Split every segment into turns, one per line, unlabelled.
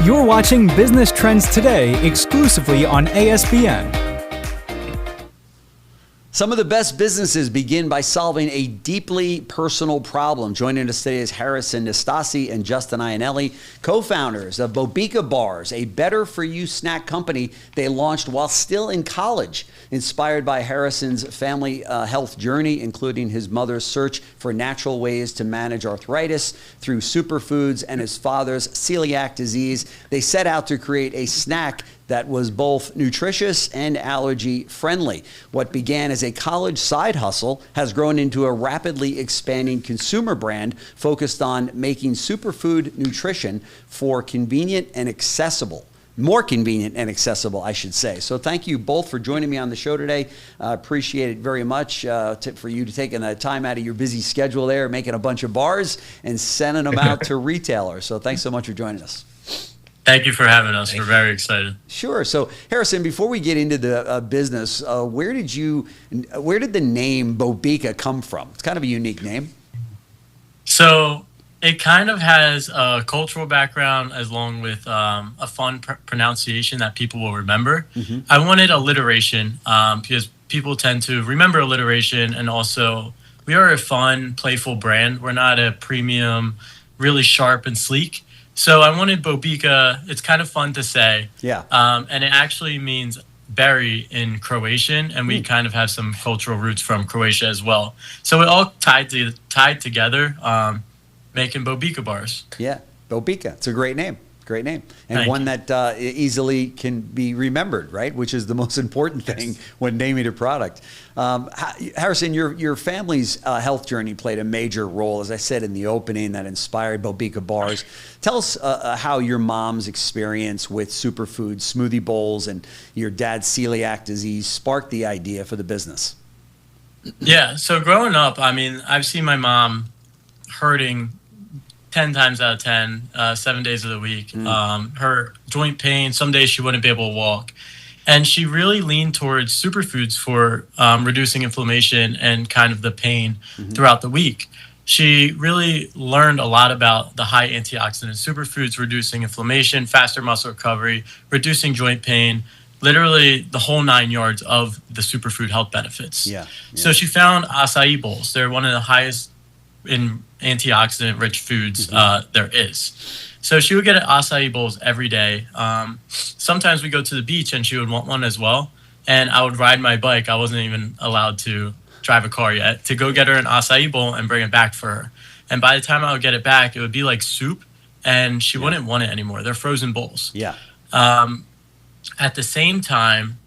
You're watching Business Trends Today exclusively on ASBN.
Some of the best businesses begin by solving a deeply personal problem. Joining us today is Harrison Nastasi and Justin Iannelli, co-founders of Bobica Bars, a better-for-you snack company they launched while still in college. Inspired by Harrison's family health journey, including his mother's search for natural ways to manage arthritis through superfoods and his father's celiac disease, they set out to create a snack that was both nutritious and allergy-friendly. What began as a college side hustle has grown into a rapidly expanding consumer brand focused on making superfood nutrition more convenient and accessible, I should say. So thank you both for joining me on the show today. I appreciate it very much for you to taking the time out of your busy schedule there, making a bunch of bars and sending them out to retailers. So thanks so much for joining us.
Thank you for having us. We're very excited.
Sure. So, Harrison, before we get into the business, where did the name Bobica come from? It's kind of a unique name.
So it kind of has a cultural background along with a fun pronunciation that people will remember. Mm-hmm. I wanted alliteration because people tend to remember alliteration, and also we are a fun, playful brand. We're not a premium, really sharp and sleek. So I wanted Bobica. It's kind of fun to say. Yeah. And it actually means berry in Croatian, and we kind of have some cultural roots from Croatia as well. So it all tied together, making Bobica Bars.
Yeah, Bobica. It's a great name. Great name. And one that easily can be remembered, right? Which is the most important thing when naming a product. Harrison, your family's health journey played a major role, as I said in the opening, that inspired Bobica Bars. Tell us how your mom's experience with superfoods, smoothie bowls, and your dad's celiac disease sparked the idea for the business.
Yeah, so growing up, I mean, I've seen my mom hurting 10 times out of 10, 7 days of the week. Her joint pain, some days she wouldn't be able to walk. And she really leaned towards superfoods for reducing inflammation and kind of the pain throughout the week. She really learned a lot about the high antioxidant superfoods, reducing inflammation, faster muscle recovery, reducing joint pain, literally the whole 9 yards of the superfood health benefits. Yeah. So she found acai bowls. They're one of the highest in antioxidant-rich foods there is. So she would get acai bowls every day. Sometimes we go to the beach and she would want one as well. And I would ride my bike. I wasn't even allowed to drive a car yet, to go get her an acai bowl and bring it back for her. And by the time I would get it back, it would be like soup, and she wouldn't want it anymore. They're frozen bowls. Yeah. At the same time,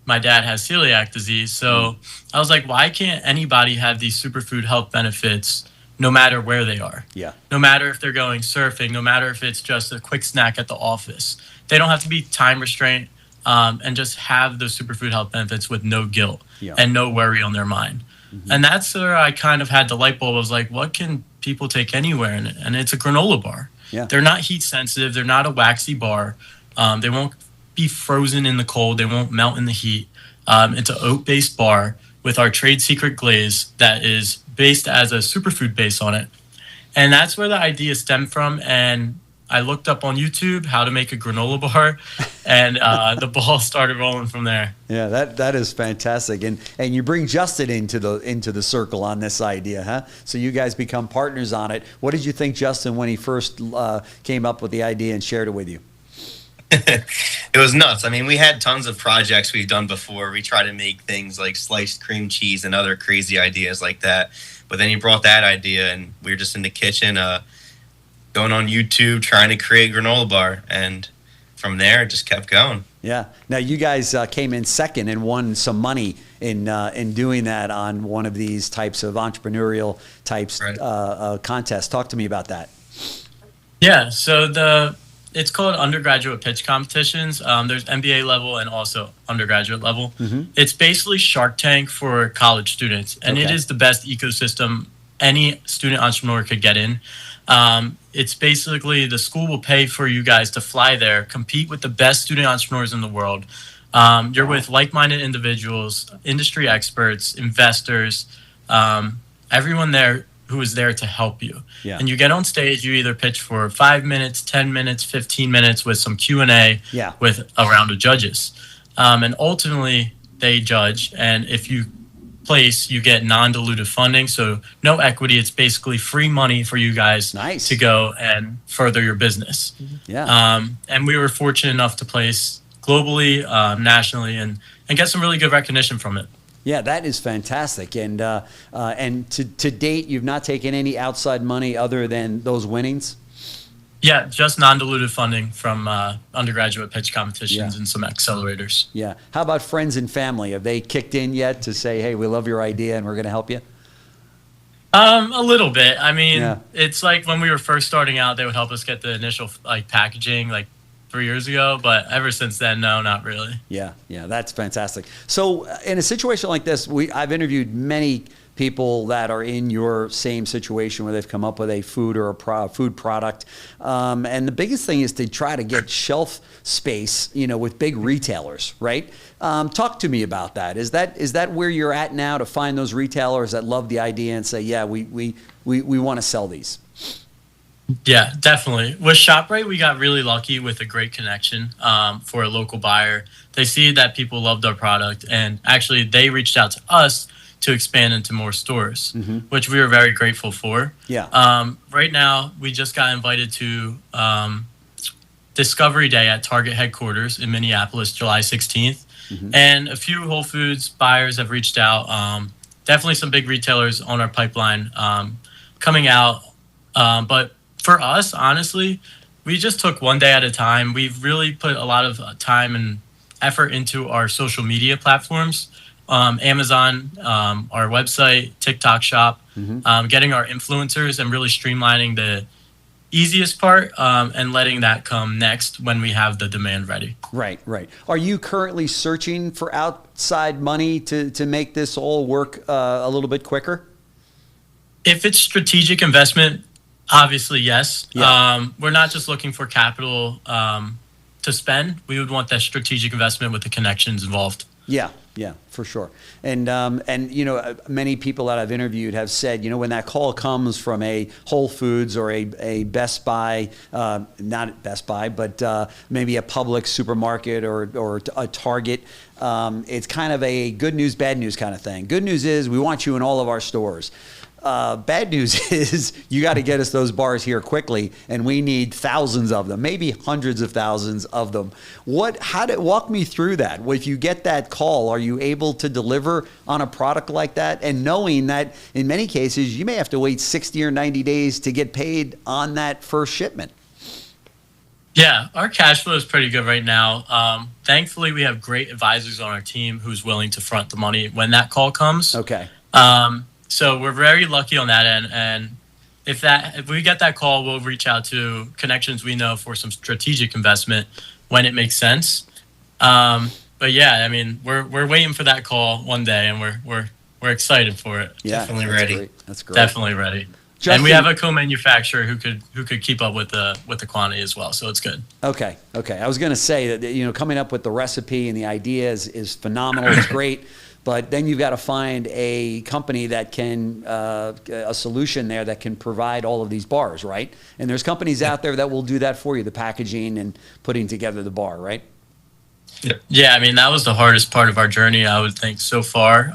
my dad has celiac disease. So I was like, why can't anybody have these superfood health benefits no matter where they are? Yeah. No matter if they're going surfing, no matter if it's just a quick snack at the office. They don't have to be time restraint, and just have those superfood health benefits with no guilt and no worry on their mind. And that's where I kind of had the light bulb. I was like, what can people take anywhere? And it's a granola bar. Yeah. They're not heat sensitive. They're not a waxy bar. They won't be frozen in the cold. They won't melt in the heat. It's an oat-based bar with our trade secret glaze that is based as a superfood base on it. And that's where the idea stemmed from. And I looked up on YouTube how to make a granola bar, and the ball started rolling from there.
Yeah, that is fantastic. And you bring Justin into the circle on this idea, huh? So you guys become partners on it. What did you think, Justin, when he first came up with the idea and shared it with you?
It was nuts. I mean, we had tons of projects we've done before. We try to make things like sliced cream cheese and other crazy ideas like that. But then he brought that idea, and we were just in the kitchen going on YouTube trying to create a granola bar. And from there, it just kept going.
Yeah. Now, you guys came in second and won some money in doing that on one of these types of entrepreneurial types contests. Talk to me about that.
Yeah. So it's called undergraduate pitch competitions. There's MBA level and also undergraduate level. It's basically Shark Tank for college students, and it is the best ecosystem any student entrepreneur could get in. It's basically the school will pay for you guys to fly there, compete with the best student entrepreneurs in the world. You're with like-minded individuals, industry experts, investors. Everyone there who is there to help you.
Yeah.
And you get on stage, you either pitch for 5 minutes, 10 minutes, 15 minutes with some Q&A with a round of judges. And ultimately, they judge. And if you place, you get non-dilutive funding. So no equity. It's basically free money for you guys to go and further your business.
Yeah.
And we were fortunate enough to place globally, nationally, and get some really good recognition from it.
Yeah, that is fantastic. And to date, you've not taken any outside money other than those winnings?
Yeah, just non-dilutive funding from undergraduate pitch competitions and some accelerators.
Yeah. How about friends and family? Have they kicked in yet to say, hey, we love your idea and we're going to help you?
A little bit. I mean, it's like when we were first starting out, they would help us get the initial packaging 3 years ago, but ever since then, no, not really. Yeah,
that's fantastic. So in a situation like this, I've interviewed many people that are in your same situation where they've come up with a food or a food product. And the biggest thing is to try to get shelf space, with big retailers, right? Talk to me about that. Is that where you're at now, to find those retailers that love the idea and say, yeah, we want to sell these?
Yeah, definitely. With ShopRite, we got really lucky with a great connection for a local buyer. They see that people loved our product, and actually they reached out to us to expand into more stores, which we were very grateful for.
Yeah.
Right now, we just got invited to Discovery Day at Target headquarters in Minneapolis, July 16th. And a few Whole Foods buyers have reached out. Definitely some big retailers on our pipeline coming out. But for us, honestly, we just took one day at a time. We've really put a lot of time and effort into our social media platforms. Amazon, our website, TikTok shop, getting our influencers and really streamlining the easiest part and letting that come next when we have the demand ready.
Right. Are you currently searching for outside money to make this all work a little bit quicker?
If it's strategic investment, obviously, yes.
Yeah.
We're not just looking for capital to spend. We would want that strategic investment with the connections involved.
Yeah, for sure. And many people that I've interviewed have said, when that call comes from a Whole Foods or a Best Buy, not Best Buy, but maybe a Publix supermarket or a Target, it's kind of a good news, bad news kind of thing. Good news is we want you in all of our stores. Bad news is you got to get us those bars here quickly, and we need thousands of them, maybe hundreds of thousands of them. Walk me through that. If you get that call, are you able to deliver on a product like that? And knowing that in many cases, you may have to wait 60 or 90 days to get paid on that first shipment.
Yeah, our cash flow is pretty good right now. Thankfully, we have great advisors on our team who's willing to front the money when that call comes.
Okay.
So we're very lucky on that end, and if we get that call, we'll reach out to connections we know for some strategic investment when it makes sense. But yeah, I mean, we're waiting for that call one day, and we're excited for it.
Yeah,
definitely ready.
That's great.
Definitely ready. Justin, and we have a co-manufacturer who could keep up with the quantity as well, so it's good. Okay.
I was going to say that coming up with the recipe and the idea is phenomenal. It's great. But then you've got to find a company that can, a solution there that can provide all of these bars, right? And there's companies out there that will do that for you, the packaging and putting together the bar, right?
Yeah, I mean, that was the hardest part of our journey, I would think, so far.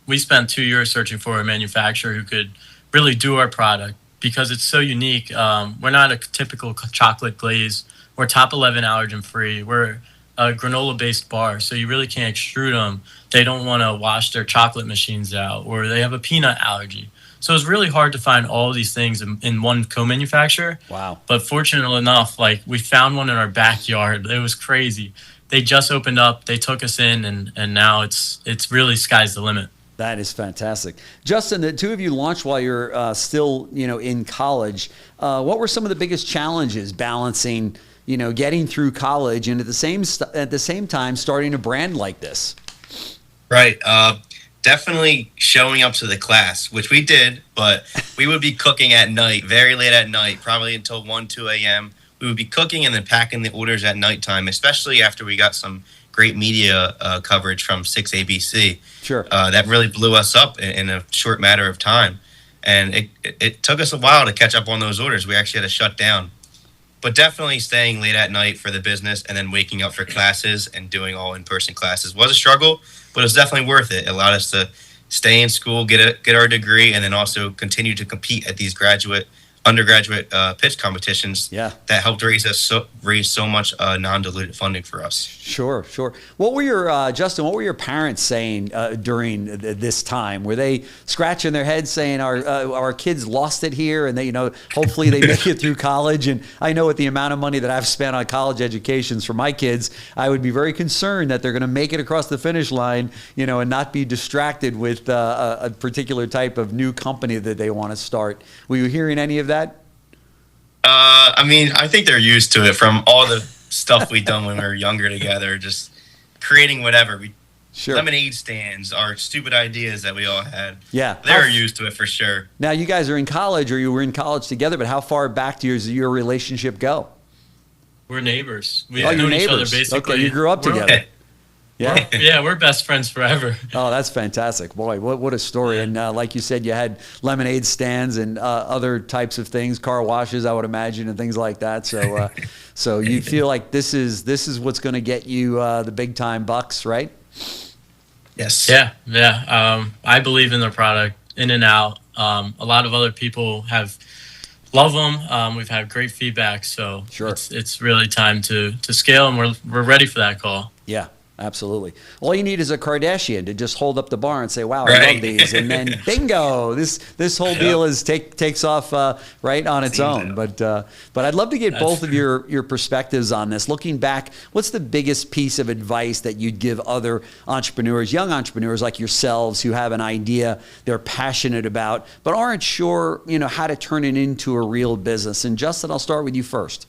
We spent 2 years searching for a manufacturer who could really do our product because it's so unique. We're not a typical chocolate glaze. We're top 11 allergen free. We're a granola-based bar, so you really can't extrude them. They don't want to wash their chocolate machines out, or they have a peanut allergy. So it's really hard to find all of these things in one co-manufacturer.
Wow.
But fortunately enough, we found one in our backyard. It was crazy. They just opened up. They took us in, and now it's really sky's the limit.
That is fantastic. Justin, the two of you launched while you're still, in college. What were some of the biggest challenges balancing getting through college and at the same time starting a brand like this?
Right. Definitely showing up to the class, which we did, but we would be cooking at night, very late at night, probably until 1, 2 a.m. We would be cooking and then packing the orders at nighttime, especially after we got some great media coverage from 6ABC.
Sure.
That really blew us up in a short matter of time. And it took us a while to catch up on those orders. We actually had to shut down. But definitely staying late at night for the business and then waking up for classes and doing all in-person classes was a struggle, but it was definitely worth it. It allowed us to stay in school, get our degree, and then also continue to compete at these undergraduate pitch competitions.
Yeah,
that helped raise so much non-diluted funding for us.
Sure. What were your Justin? What were your parents saying during this time? Were they scratching their heads saying our kids lost it here, and they hopefully they make it through college? And I know with the amount of money that I've spent on college educations for my kids, I would be very concerned that they're going to make it across the finish line, and not be distracted with a particular type of new company that they want to start. Were you hearing any of that?
I think they're used to it from all the stuff we've done when we were younger together, just creating whatever.
Sure.
Lemonade stands, our stupid ideas that we all had.
Yeah.
They're used to it for sure.
Now, you guys are in college, or you were in college together, but how far back does your relationship go?
We're neighbors. We've
you're
known
neighbors.
each other basically.
Okay, you grew up together. Yeah.
Yeah, we're best friends forever.
Oh, that's fantastic. Boy, what a story. And like you said, you had lemonade stands and other types of things, car washes, I would imagine, and things like that. So so you feel like this is what's going to get you the big time bucks, right?
Yes.
Yeah. I believe in the product, in and out. A lot of other people love them. We've had great feedback. So
sure.
It's really time to scale, and we're ready for that call.
Yeah. Absolutely. All you need is a Kardashian to just hold up the bar and say, "Wow,
right.
I love these," and then bingo, this whole deal takes off right on its own. But I'd love to get both of your perspectives on this. Looking back, what's the biggest piece of advice that you'd give other entrepreneurs, young entrepreneurs like yourselves, who have an idea they're passionate about but aren't sure, how to turn it into a real business? And Justin, I'll start with you first.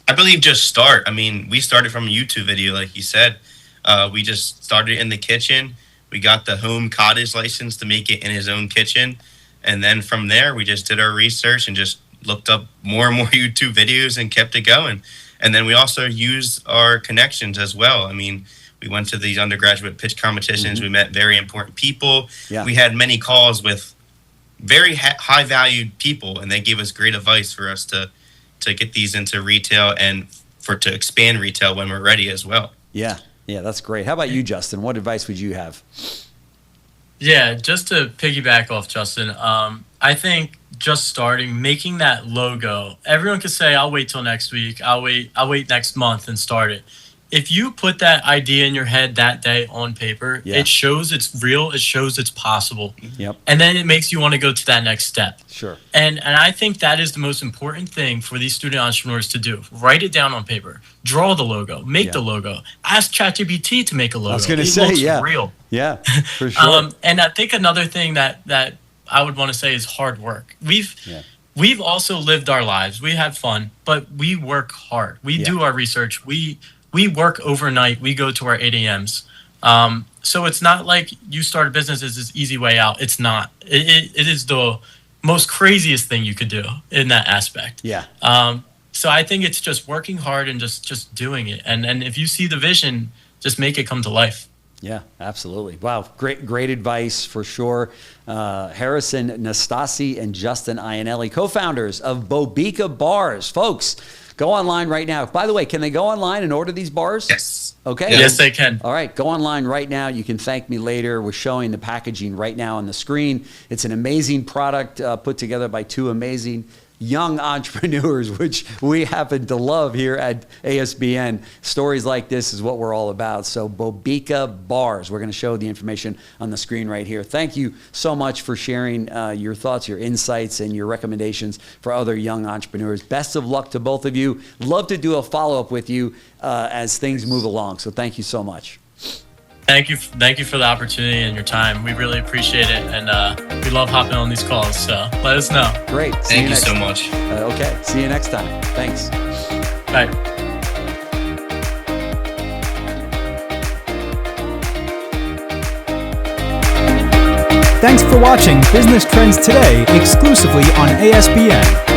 I believe just start. We started from a YouTube video, like you said. We just started in the kitchen. We got the home cottage license to make it in his own kitchen. And then from there, we just did our research and just looked up more and more YouTube videos and kept it going. And then we also used our connections as well. We went to these undergraduate pitch competitions. Mm-hmm. We met very important people. Yeah. We had many calls with very high-valued people, and they gave us great advice for us to get these into retail and to expand retail when we're ready as well.
Yeah, that's great. How about you, Justin? What advice would you have?
Yeah, just to piggyback off Justin, I think just starting, making that logo. Everyone could say, "I'll wait till next week. I'll wait next month and start it." If you put that idea in your head that day on paper, it shows it's real. It shows it's possible.
Yep.
And then it makes you want to go to that next step.
Sure.
And I think that is the most important thing for these student entrepreneurs to do. Write it down on paper. Draw the logo. Make the logo. Ask ChatGPT to make a logo.
I was going to say,
real.
Yeah, for sure.
And I think another thing that I would want to say is hard work. We've also lived our lives. We have fun, but we work hard. We do our research. We work overnight. We go to our 8 a.m.s. So it's not like you start a business as this easy way out. It's not. It is the most craziest thing you could do in that aspect.
Yeah.
So I think it's just working hard and just doing it. And if you see the vision, just make it come to life.
Yeah, absolutely. Wow, great advice for sure. Harrison Nastasi and Justin Iannelli, co-founders of Bobica Bars. Folks, go online right now. By the way, can they go online and order these bars?
Yes.
Okay.
Yes, they can.
All right, go online right now. You can thank me later. We're showing the packaging right now on the screen. It's an amazing product put together by two amazing young entrepreneurs, which we happen to love here at ASBN. Stories like this is what we're all about. So Bobica Bars, we're going to show the information on the screen right here. Thank you so much for sharing your thoughts, your insights, and your recommendations for other young entrepreneurs. Best of luck to both of you. Love to do a follow-up with you as things move along. So thank you so much.
Thank you for the opportunity and your time. We really appreciate it, and we love hopping on these calls. So let us know.
Great.
Thank you so much.
Okay. See you next time. Thanks.
Bye.
Thanks for watching Business Trends Today exclusively on ASBN.